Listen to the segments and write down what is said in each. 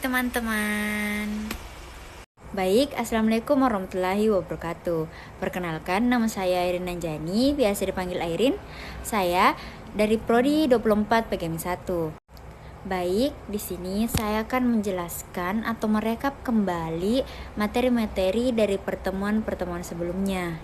teman-teman. Baik, Assalamualaikum warahmatullahi wabarakatuh. Perkenalkan, nama saya Airin Nanjani, biasa dipanggil Airin. Saya dari Prodi 24 PGM 1. Baik, di sini saya akan menjelaskan atau merekap kembali materi-materi dari pertemuan-pertemuan sebelumnya.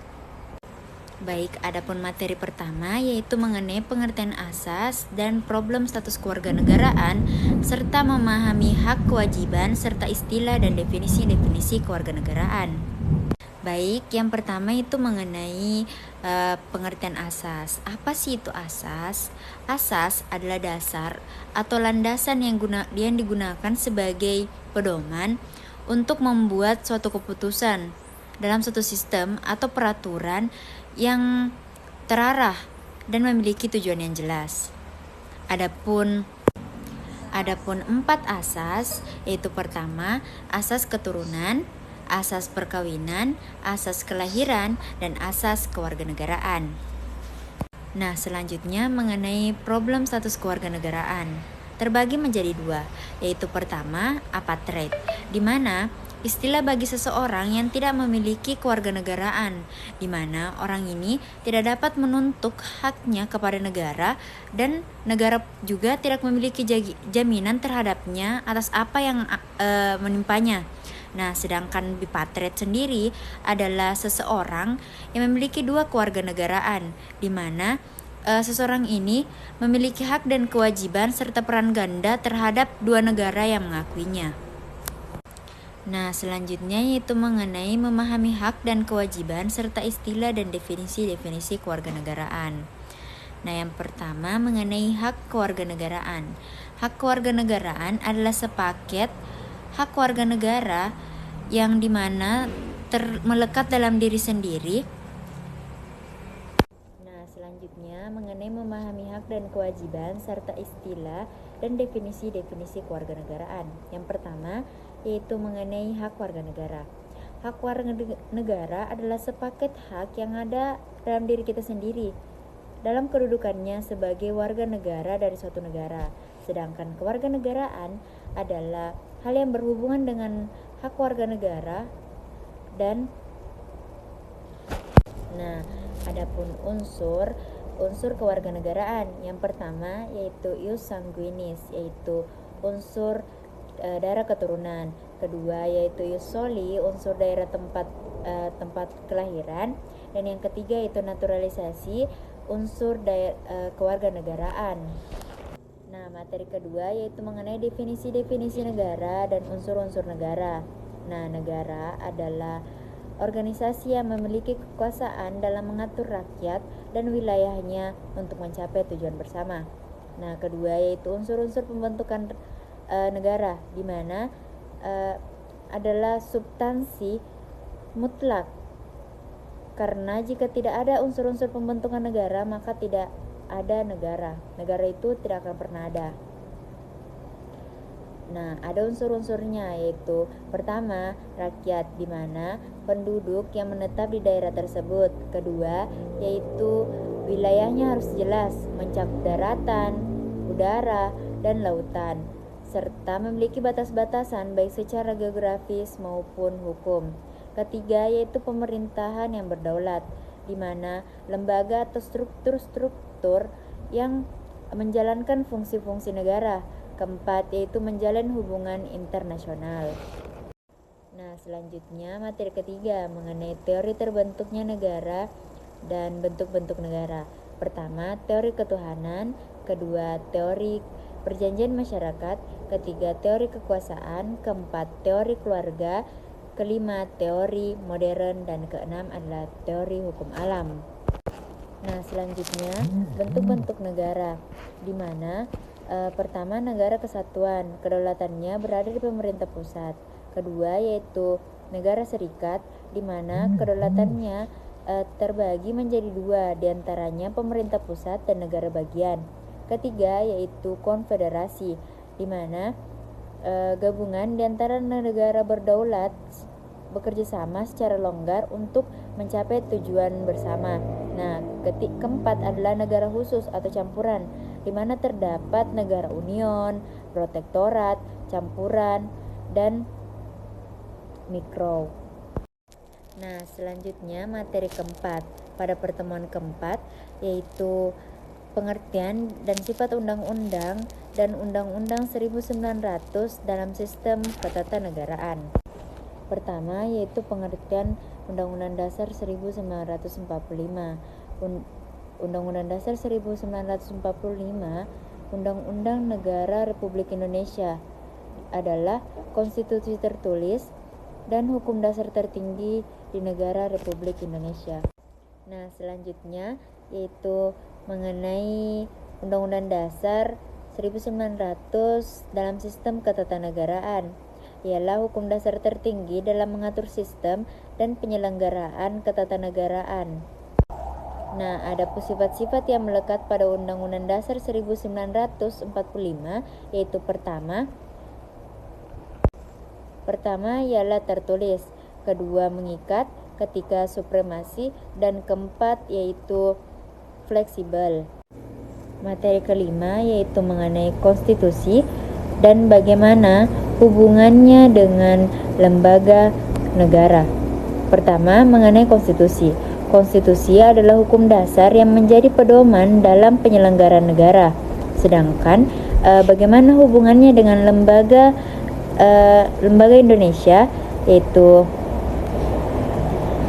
Baik, adapun materi pertama yaitu mengenai pengertian asas dan problem status kewarganegaraan serta memahami hak, kewajiban serta istilah dan definisi-definisi kewarganegaraan. Baik, yang pertama itu mengenai pengertian asas. Apa sih itu asas? Asas adalah dasar atau landasan yang digunakan sebagai pedoman untuk membuat suatu keputusan dalam suatu sistem atau peraturan yang terarah dan memiliki tujuan yang jelas. Adapun 4 asas, yaitu pertama, asas keturunan, asas perkawinan, asas kelahiran, dan asas kewarganegaraan. Nah, selanjutnya mengenai problem status kewarganegaraan. Terbagi menjadi 2, yaitu pertama, apartheid, di mana istilah bagi seseorang yang tidak memiliki kewarganegaraan, di mana orang ini tidak dapat menuntut haknya kepada negara dan negara juga tidak memiliki jaminan terhadapnya atas apa yang menimpanya. Nah, sedangkan bipartheid sendiri adalah seseorang yang memiliki 2 kewarganegaraan, di mana seseorang ini memiliki hak dan kewajiban serta peran ganda terhadap 2 negara yang mengakuinya. Nah, selanjutnya yaitu mengenai memahami hak dan kewajiban serta istilah dan definisi-definisi kewarganegaraan. Nah, yang pertama mengenai hak kewarganegaraan. Hak kewarganegaraan adalah sepaket hak warga negara yang dimana melekat dalam diri sendiri. Nah, selanjutnya mengenai memahami hak dan kewajiban serta istilah dan definisi-definisi kewarganegaraan. Yang pertama yaitu mengenai hak warga negara. Hak warga negara adalah sepaket hak yang ada dalam diri kita sendiri dalam kedudukannya sebagai warga negara dari suatu negara. Sedangkan kewarganegaraan adalah hal yang berhubungan dengan hak warga negara dan adapun unsur kewarganegaraan yang pertama yaitu ius sanguinis, yaitu unsur daerah keturunan. Kedua yaitu ius soli, unsur daerah tempat kelahiran. Dan yang ketiga yaitu naturalisasi, unsur kewarganegaraan. Nah, materi kedua yaitu mengenai definisi-definisi negara dan unsur-unsur negara. Nah, negara adalah organisasi yang memiliki kekuasaan dalam mengatur rakyat dan wilayahnya untuk mencapai tujuan bersama. Nah, kedua yaitu unsur-unsur pembentukan negara, di mana adalah substansi mutlak. Karena jika tidak ada unsur-unsur pembentukan negara, maka tidak ada negara. Negara itu tidak akan pernah ada. Nah, ada unsur-unsurnya yaitu pertama, rakyat, di mana penduduk yang menetap di daerah tersebut. Kedua, yaitu wilayahnya harus jelas, mencakup daratan, udara, dan lautan, serta memiliki batas-batasan baik secara geografis maupun hukum. Ketiga, yaitu pemerintahan yang berdaulat, di mana lembaga atau struktur-struktur yang menjalankan fungsi-fungsi negara. Keempat, yaitu menjalin hubungan internasional. Nah, selanjutnya materi ketiga mengenai teori terbentuknya negara dan bentuk-bentuk negara. Pertama, teori ketuhanan. Kedua, teori perjanjian masyarakat. Ketiga, teori kekuasaan. Keempat, teori keluarga. Kelima, teori modern. Dan keenam adalah teori hukum alam. Nah, selanjutnya bentuk-bentuk negara, di mana pertama, negara kesatuan, kedaulatannya berada di pemerintah pusat. Kedua, yaitu negara serikat, di mana kedaulatannya terbagi menjadi 2, diantaranya pemerintah pusat dan negara bagian. Ketiga, yaitu konfederasi, di mana gabungan di antara negara berdaulat bekerja sama secara longgar untuk mencapai tujuan bersama. Nah, keempat adalah negara khusus atau campuran, di mana terdapat negara union, protektorat, campuran, dan mikro. Nah, selanjutnya materi keempat. Pada pertemuan keempat, yaitu pengertian dan sifat undang-undang dan Undang-Undang 1900 dalam sistem ketatanegaraan. Pertama, yaitu pengertian Undang-Undang Dasar 1945. Undang-Undang Dasar 1945, Undang-Undang Negara Republik Indonesia adalah konstitusi tertulis dan hukum dasar tertinggi di negara Republik Indonesia. Nah, selanjutnya yaitu mengenai Undang-Undang Dasar 1900 dalam sistem ketatanegaraan, ialah hukum dasar tertinggi dalam mengatur sistem dan penyelenggaraan ketatanegaraan. Nah, ada sifat-sifat yang melekat pada Undang-Undang Dasar 1945, yaitu pertama ialah tertulis, kedua mengikat, ketiga supremasi, dan keempat yaitu fleksibel. Materi kelima yaitu mengenai konstitusi dan bagaimana hubungannya dengan lembaga negara. Pertama, mengenai konstitusi. Konstitusi adalah hukum dasar yang menjadi pedoman dalam penyelenggaraan negara. Sedangkan bagaimana hubungannya dengan lembaga Indonesia, yaitu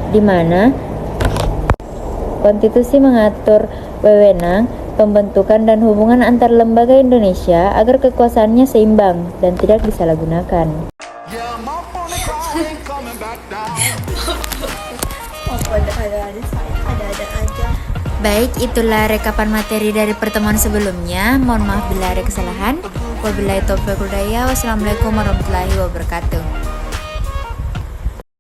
di mana konstitusi mengatur wewenang, pembentukan dan hubungan antar lembaga Indonesia agar kekuasaannya seimbang dan tidak disalahgunakan. Baik, itulah rekapan materi dari pertemuan sebelumnya. Mohon maaf bila ada kesalahan. Wabillahi taufiq wal hidayah. Wassalamualaikum warahmatullahi wabarakatuh.